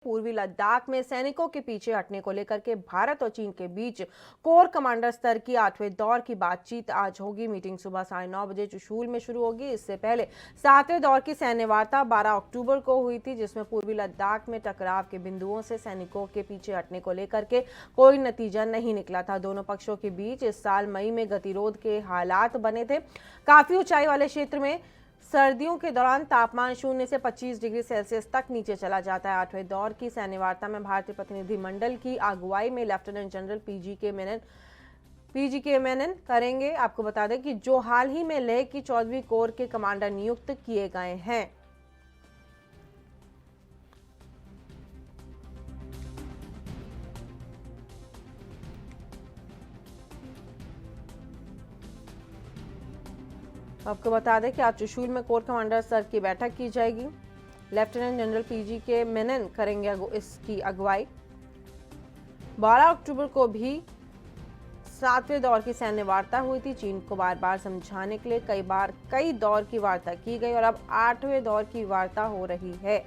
पूर्वी लद्दाख में सैनिकों के पीछे हटने को लेकर के भारत और चीन के बीच कोर कमांडर स्तर की 8वें दौर की बातचीत आज होगी। मीटिंग सुबह 9:30 बजे चुशूल में शुरू होगी। इससे पहले 7वें दौर की सैन्य वार्ता 12 अक्टूबर को हुई थी, जिसमें पूर्वी लद्दाख में टकराव के बिंदुओं से सैनिकों के पीछे हटने को लेकर के कोई नतीजा नहीं निकला था। दोनों पक्षों के बीच इस साल मई में गतिरोध के हालात बने थे। काफी ऊंचाई वाले क्षेत्र में सर्दियों के दौरान तापमान 0 से 25 डिग्री सेल्सियस तक नीचे चला जाता है। 8वें दौर की सैन्य वार्ता में भारतीय प्रतिनिधिमंडल की अगुवाई में लेफ्टिनेंट जनरल पीजी के मेनन करेंगे। आपको बता दें कि जो हाल ही में लेह की 14वीं कोर के कमांडर नियुक्त किए गए हैं। आपको बता दें कि आज चुशूल में कोर कमांडर स्तर की बैठक की जाएगी। लेफ्टिनेंट जनरल पीजी के मेनन करेंगे इसकी अगुवाई। 12 अक्टूबर को भी 7वें दौर की सैन्य वार्ता हुई थी। चीन को बार बार समझाने के लिए कई दौर की वार्ता की गई और अब 8वें दौर की वार्ता हो रही है।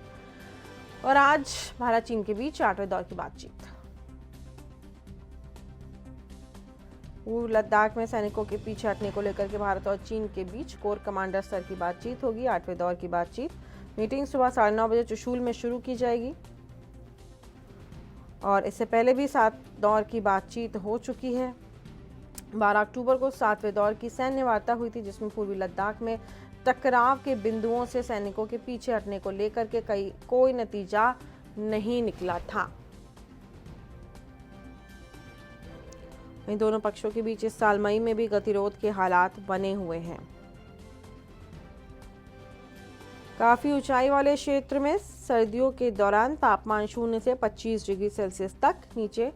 और आज भारत चीन के बीच 8वें दौर की बातचीत। पूर्व लद्दाख में सैनिकों के पीछे हटने को लेकर के भारत और चीन के बीच कोर कमांडर स्तर की बातचीत होगी। 8वें दौर की बातचीत मीटिंग सुबह 9:30 बजे चुशूल में शुरू की जाएगी और इससे पहले भी 7 दौर की बातचीत हो चुकी है। 12 अक्टूबर को 7वें दौर की सैन्य वार्ता हुई थी, जिसमें पूर्वी लद्दाख में टकराव के बिंदुओं से सैनिकों के पीछे हटने को लेकर के कोई नतीजा नहीं निकला था। इन दोनों पक्षों के बीच इस साल मई में भी गतिरोध के हालात बने हुए हैं। काफी ऊंचाई वाले क्षेत्र में सर्दियों के दौरान तापमान 0 से 25 डिग्री सेल्सियस तक नीचे,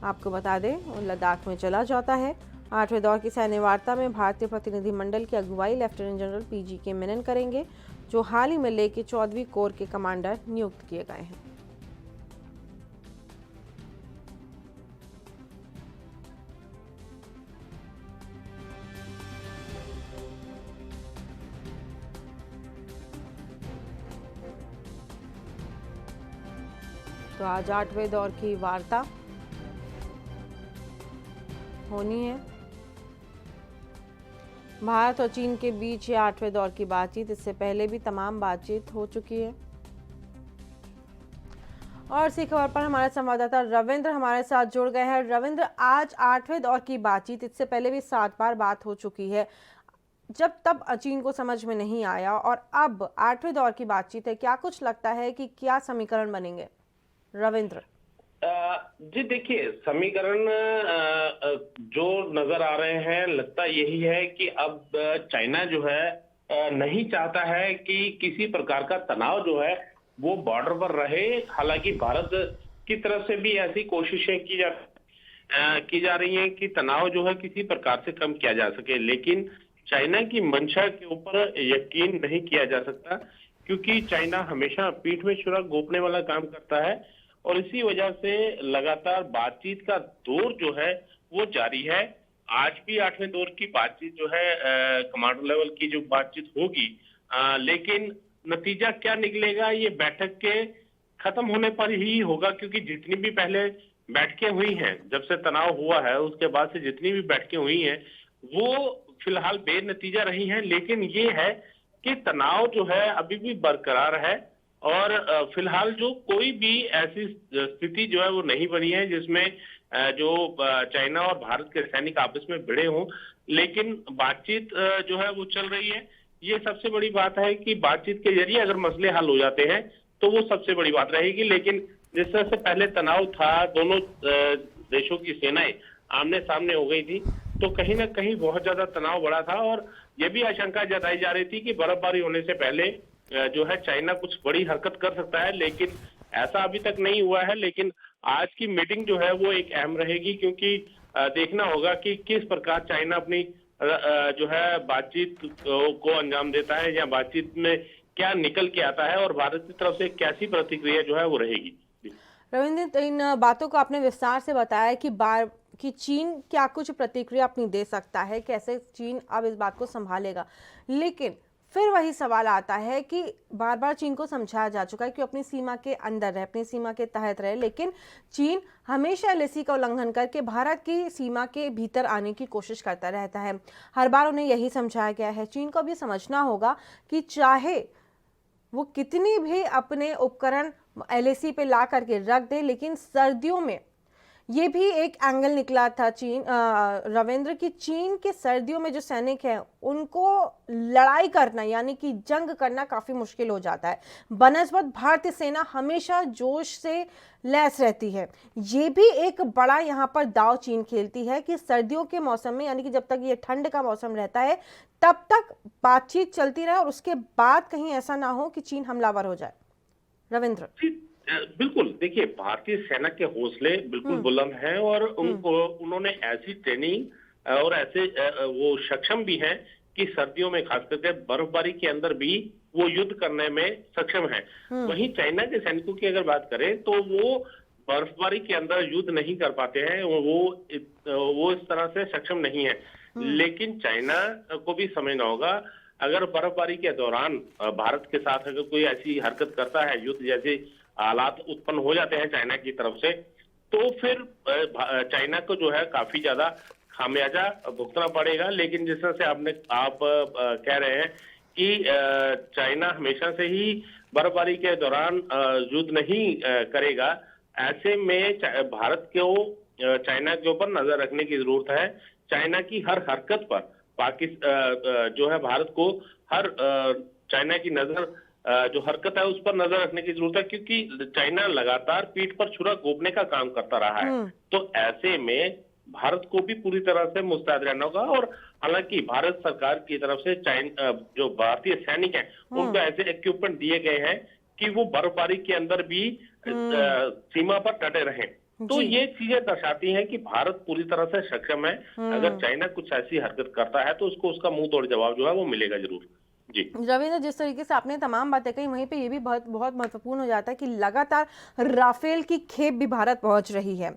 आपको बता दें, लद्दाख में चला जाता है। 8वें दौर की सैन्य वार्ता में भारतीय प्रतिनिधिमंडल की अगुवाई लेफ्टिनेंट जनरल पीजी के मेनन करेंगे, जो हाल ही में लेह के 14वीं कोर के कमांडर नियुक्त किए गए हैं। तो आज 8वें दौर की वार्ता होनी है। भारत और चीन के बीच ये 8वें दौर की बातचीत, इससे पहले भी तमाम बातचीत हो चुकी है। और इसी खबर पर हमारे संवाददाता रविंद्र हमारे साथ जुड़ गए हैं। रविंद्र, आज 8वें दौर की बातचीत, इससे पहले भी 7 बार बात हो चुकी है, जब तब चीन को समझ में नहीं आया और अब 8वें दौर की बातचीत है। क्या कुछ लगता है कि क्या समीकरण बनेंगे रविंद्र? जी देखिए, समीकरण जो नजर आ रहे हैं, लगता यही है कि अब चाइना जो है नहीं चाहता है कि किसी प्रकार का तनाव जो है वो बॉर्डर पर रहे। हालांकि भारत की तरफ से भी ऐसी कोशिशें की जा रही हैं कि तनाव जो है किसी प्रकार से कम किया जा सके, लेकिन चाइना की मंशा के ऊपर यकीन नहीं किया जा सकता, क्योंकि चाइना हमेशा पीठ में छुरा घोंपने वाला काम करता है और इसी वजह से लगातार बातचीत का दौर जो है वो जारी है। आज भी 8वें दौर की बातचीत जो है कमांडर लेवल की जो बातचीत होगी, लेकिन नतीजा क्या निकलेगा ये बैठक के खत्म होने पर ही होगा, क्योंकि जितनी भी पहले बैठकें हुई हैं, जब से तनाव हुआ है उसके बाद से जितनी भी बैठकें हुई हैं वो फिलहाल बेनतीजा रही हैं। लेकिन ये है कि तनाव जो है अभी भी बरकरार है और फिलहाल जो कोई भी ऐसी स्थिति जो है वो नहीं बनी है जिसमें जो चाइना और भारत के सैनिक आपस में भिड़े हों, लेकिन बातचीत जो है वो चल रही है। ये सबसे बड़ी बात है कि बातचीत के जरिए अगर मसले हल हो जाते हैं तो वो सबसे बड़ी बात रहेगी। लेकिन जिस तरह से पहले तनाव था, दोनों देशों की सेनाएं आमने सामने हो गई थी, तो कहीं ना कहीं बहुत ज्यादा तनाव बढ़ा था और ये भी आशंका जताई जा रही थी कि बर्फबारी होने से पहले जो है चाइना कुछ बड़ी हरकत कर सकता है, लेकिन ऐसा अभी तक नहीं हुआ है। लेकिन आज की मीटिंग जो है वो एक अहम रहेगी, क्योंकि देखना होगा कि किस प्रकार चाइना अपनी जो है बातचीत को अंजाम देता है या बातचीत में क्या निकल के आता है और भारत की तरफ से कैसी प्रतिक्रिया जो है वो रहेगी। रविंद्र, इन बातों को आपने विस्तार से बताया कि चीन क्या कुछ प्रतिक्रिया अपनी दे सकता है, कैसे चीन अब इस बात को संभालेगा, लेकिन फिर वही सवाल आता है कि बार बार चीन को समझाया जा चुका है कि अपनी सीमा के अंदर रहे, अपनी सीमा के तहत रहे, लेकिन चीन हमेशा एलएसी का उल्लंघन करके भारत की सीमा के भीतर आने की कोशिश करता रहता है। हर बार उन्हें यही समझाया गया है। चीन को अब ये समझना होगा कि चाहे वो कितनी भी अपने उपकरण एलएसी पे ला करके रख दे, लेकिन सर्दियों में ये भी एक एंगल निकला था रविंद्र की चीन के सर्दियों में जो सैनिक हैं उनको लड़ाई करना यानी कि जंग करना काफ़ी मुश्किल हो जाता है। बनस्बत भारतीय सेना हमेशा जोश से लैस रहती है। ये भी एक बड़ा यहाँ पर दाव चीन खेलती है कि सर्दियों के मौसम में यानी कि जब तक ये ठंड का मौसम रहता है तब तक बातचीत चलती रहे और उसके बाद कहीं ऐसा ना हो कि चीन हमलावर हो जाए। रविंद्र बिल्कुल, देखिए भारतीय सेना के हौसले बिल्कुल बुलंद हैं और उन्होंने ऐसी ट्रेनिंग और ऐसे वो सक्षम भी हैं कि सर्दियों में खास करके बर्फबारी के अंदर भी वो युद्ध करने में सक्षम है। वहीं चाइना के सैनिकों की अगर बात करें तो वो बर्फबारी के अंदर युद्ध नहीं कर पाते हैं, वो इस तरह से सक्षम नहीं है। लेकिन चाइना को भी समझना होगा, अगर बर्फबारी के दौरान भारत के साथ अगर कोई ऐसी हरकत करता है, युद्ध जैसे हालात उत्पन्न हो जाते हैं चाइना की तरफ से, तो फिर चाइना को जो है काफी ज्यादा खामियाजा भुगतना पड़ेगा। लेकिन जिस तरह से आप कह रहे हैं कि चाइना हमेशा से ही बर्फबारी के दौरान युद्ध नहीं करेगा, ऐसे में भारत को चाइना के ऊपर नजर रखने की जरूरत है। चाइना की हर हरकत पर पाकिस्तान जो है भारत को हर चाइना की नजर जो हरकत है उस पर नजर रखने की जरूरत है, क्योंकि चाइना लगातार पीठ पर छुरा घोंपने का काम करता रहा है। तो ऐसे में भारत को भी पूरी तरह से मुस्तैद रहना होगा। और हालांकि भारत सरकार की तरफ से जो भारतीय सैनिक हैं उनको ऐसे इक्विपमेंट दिए गए हैं कि वो बर्फबारी के अंदर भी सीमा पर डटे रहें। तो ये चीजें दर्शाती हैं कि भारत पूरी तरह से सक्षम है। अगर चाइना कुछ ऐसी हरकत करता है तो उसको उसका मुंह तोड़ जवाब जो है वो मिलेगा जरूर। जी रविंद्र, जिस तरीके से आपने तमाम बातें कही वहीं पे ये भी बहुत बहुत महत्वपूर्ण हो जाता है कि लगातार राफेल की खेप भी भारत पहुंच रही है।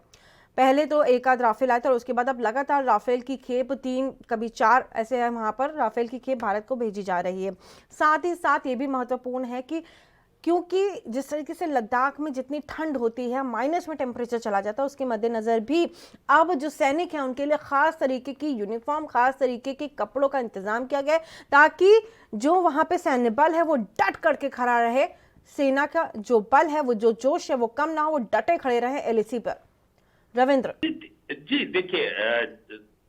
पहले तो एक आध राफेल आया था और उसके बाद अब लगातार राफेल की खेप 3 कभी 4 ऐसे है वहां पर राफेल की खेप भारत को भेजी जा रही है। साथ ही साथ ये भी महत्वपूर्ण है कि क्योंकि जिस तरीके से लद्दाख में जितनी ठंड होती है, माइनस में टेम्परेचर चला जाता है, उसके मद्देनजर भी अब जो सैनिक हैं उनके लिए खास तरीके की यूनिफॉर्म, खास तरीके के कपड़ों का इंतजाम किया गया है ताकि जो वहां पे सैन्य बल है वो डट करके खड़ा रहे। सेना का जो बल है, वो जो जोश है वो कम ना हो, वो डटे खड़े रहे एलएसी पर। रविंद्र जी देखिए,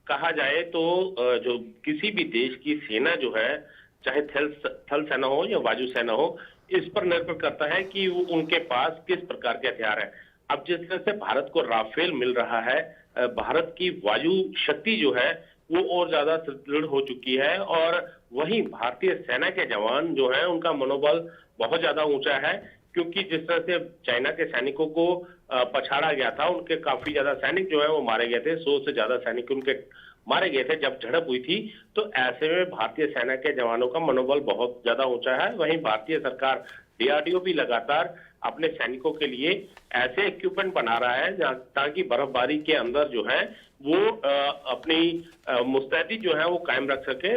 कहा जाए तो जो किसी भी देश की सेना जो है, चाहे थल सेना हो या वायु सेना हो, इस पर निर्भर करता है कि वो उनके पास किस प्रकार के हथियार हैं। अब जिस तरह से भारत को राफेल मिल रहा है, भारत की वायु शक्ति जो है वो और ज्यादा सुदृढ़ हो चुकी है और वहीं भारतीय सेना के जवान जो हैं उनका मनोबल बहुत ज्यादा ऊंचा है, क्योंकि जिस तरह से चाइना के सैनिकों को पछाड़ा गया था, उनके काफी ज्यादा सैनिक जो है वो मारे गए थे, 100 से ज्यादा सैनिक उनके मारे गए थे जब झड़प हुई थी। तो ऐसे में भारतीय सेना के जवानों का मनोबल बहुत ज्यादा ऊंचा है। वहीं भारतीय सरकार डीआरडीओ भी लगातार अपने सैनिकों के लिए ऐसे इक्विपमेंट बना रहा है ताकि बर्फबारी के अंदर जो है वो अपनी मुस्तैदी जो है वो कायम रख सके,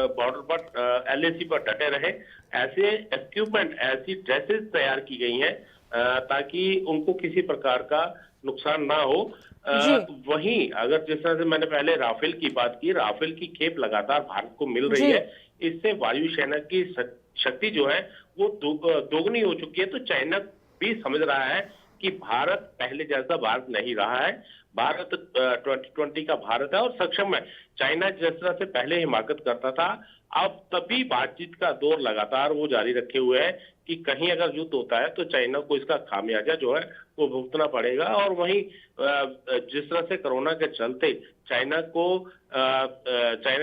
बॉर्डर पर एलएसी पर डटे रहे। ऐसे इक्विपमेंट, ऐसी ड्रेसेस तैयार की गई हैं ताकि उनको किसी प्रकार का नुकसान ना हो। वहीं अगर जिस तरह से मैंने पहले राफेल की बात की, राफेल की खेप लगातार भारत को मिल रही है, इससे वायु सेना की शक्ति जो है वो दोगुनी हो चुकी है। तो चाइना भी समझ रहा है कि भारत पहले जैसा भारत नहीं रहा है, भारत 2020 का भारत है और सक्षम है। चाइना जिस तरह से पहले हिमाकत करता था, अब तभी बातचीत का दौर लगातार वो जारी रखे हुए है कि कहीं अगर युद्ध होता है तो चाइना को इसका खामियाजा जो है वो भुगतना पड़ेगा। और वहीं जिस तरह से कोरोना के चलते चाइना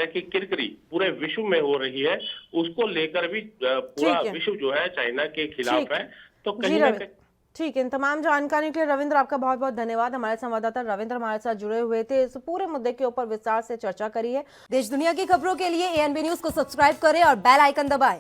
की किरकिरी पूरे विश्व में हो रही है, उसको लेकर भी पूरा विश्व जो है चाइना के खिलाफ है। तो कहीं ना कहीं ठीक है। इन तमाम जानकारी के लिए रविंद्र आपका बहुत बहुत धन्यवाद। हमारे संवाददाता रविंद्र हमारे साथ जुड़े हुए थे, इस पूरे मुद्दे के ऊपर विस्तार से चर्चा करी है। देश दुनिया की खबरों के लिए एएनबी न्यूज को सब्सक्राइब करें और बेल आइकन दबाएं।